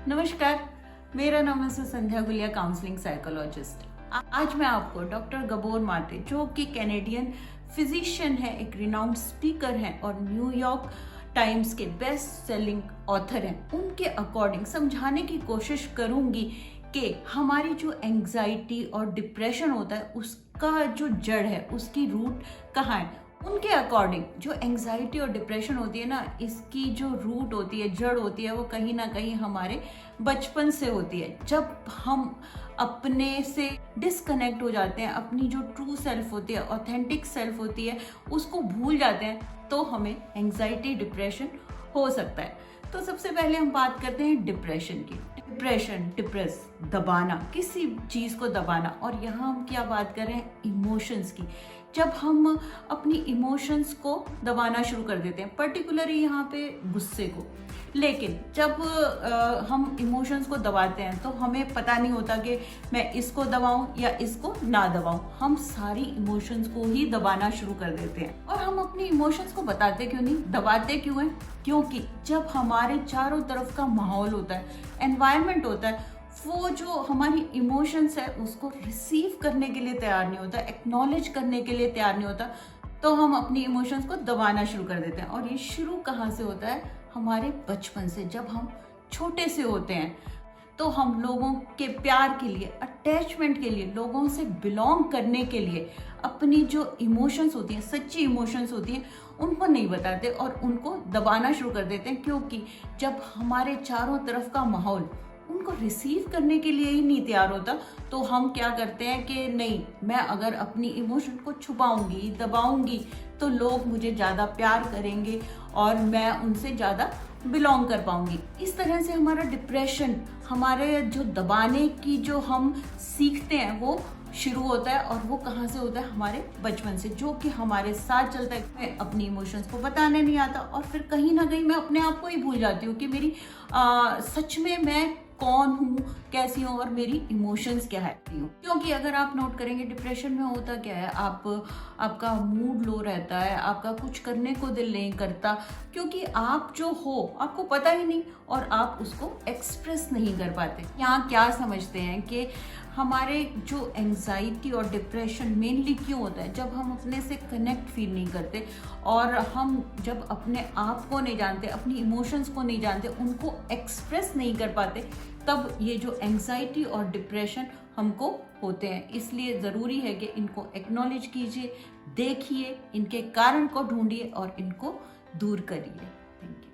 नमस्कार, मेरा नाम है संध्या गुलिया, काउंसलिंग साइकोलॉजिस्ट। आज मैं आपको डॉक्टर गबोर माटे, जो कि कैनेडियन फिजिशियन है, एक रिनाउंड स्पीकर हैं और न्यूयॉर्क टाइम्स के बेस्ट सेलिंग ऑथर हैं, उनके अकॉर्डिंग समझाने की कोशिश करूंगी कि हमारी जो एंग्जाइटी और डिप्रेशन होता है उसका जो जड़ है, उसकी रूट कहाँ है। उनके अकॉर्डिंग जो एंग्जाइटी और डिप्रेशन होती है ना, इसकी जो रूट होती है, जड़ होती है, वो कहीं ना कहीं हमारे बचपन से होती है। जब हम अपने से डिस्कनेक्ट हो जाते हैं, अपनी जो ट्रू सेल्फ होती है, ऑथेंटिक सेल्फ होती है, उसको भूल जाते हैं, तो हमें एंग्जाइटी डिप्रेशन हो सकता है। तो सबसे पहले हम बात करते हैं डिप्रेशन की। डिप्रेशन, डिप्रेस, दबाना, किसी चीज को दबाना। और यहाँ हम क्या बात कर रहे हैं? इमोशंस की। जब हम अपनी इमोशंस को दबाना शुरू कर देते हैं, पर्टिकुलरली यहाँ पे गुस्से को। लेकिन जब हम इमोशंस को दबाते हैं तो हमें पता नहीं होता कि मैं इसको दबाऊं या इसको ना दबाऊं। हम सारी इमोशंस को ही दबाना शुरू कर देते हैं। और हम अपनी इमोशंस को बताते क्यों नहीं, दबाते क्यों हैं? क्योंकि जब हमारे चारों तरफ का माहौल होता है, एनवायरनमेंट होता है, वो जो हमारी इमोशंस है उसको रिसीव करने के लिए तैयार नहीं होता, एक्नॉलेज करने के लिए तैयार नहीं होता, तो हम अपनी इमोशंस को दबाना शुरू कर देते हैं। और ये शुरू कहाँ से होता है? हमारे बचपन से। जब हम छोटे से होते हैं तो हम लोगों के प्यार के लिए, अटैचमेंट के लिए, लोगों से बिलोंग करने के लिए अपनी जो इमोशंस होती हैं, सच्ची इमोशंस होती हैं, उनको नहीं बताते और उनको दबाना शुरू कर देते हैं। क्योंकि जब हमारे चारों तरफ का माहौल उनको रिसीव करने के लिए ही नहीं तैयार होता, तो हम क्या करते हैं कि नहीं, मैं अगर अपनी इमोशन को छुपाऊंगी, दबाऊंगी, तो लोग मुझे ज़्यादा प्यार करेंगे और मैं उनसे ज़्यादा बिलोंग कर पाऊंगी। इस तरह से हमारा डिप्रेशन, हमारे जो दबाने की जो हम सीखते हैं, वो शुरू होता है। और वो कहाँ से होता है? हमारे बचपन से, जो कि हमारे साथ चलता है। मैं अपनी इमोशंस को बताने नहीं आता और फिर कहीं ना कहीं मैं अपने आप को ही भूल जाती हूँ कि मेरी सच में मैं कौन हूँ, कैसी हूँ और मेरी इमोशंस क्या है। क्योंकि अगर आप नोट करेंगे, डिप्रेशन में होता क्या है, आपका मूड लो रहता है, आपका कुछ करने को दिल नहीं करता, क्योंकि आप जो हो आपको पता ही नहीं और आप उसको एक्सप्रेस नहीं कर पाते। यहाँ क्या समझते हैं कि हमारे जो एंग्जाइटी और डिप्रेशन मेनली क्यों होता है? जब हम अपने से कनेक्ट फील नहीं करते और हम जब अपने आप को नहीं जानते, अपनी इमोशंस को नहीं जानते, उनको एक्सप्रेस नहीं कर पाते, तब ये जो एंग्जाइटी और डिप्रेशन हमको होते हैं। इसलिए ज़रूरी है कि इनको एक्नॉलेज कीजिए, देखिए, इनके कारण को ढूंढिए और इनको दूर करिए। Thank you.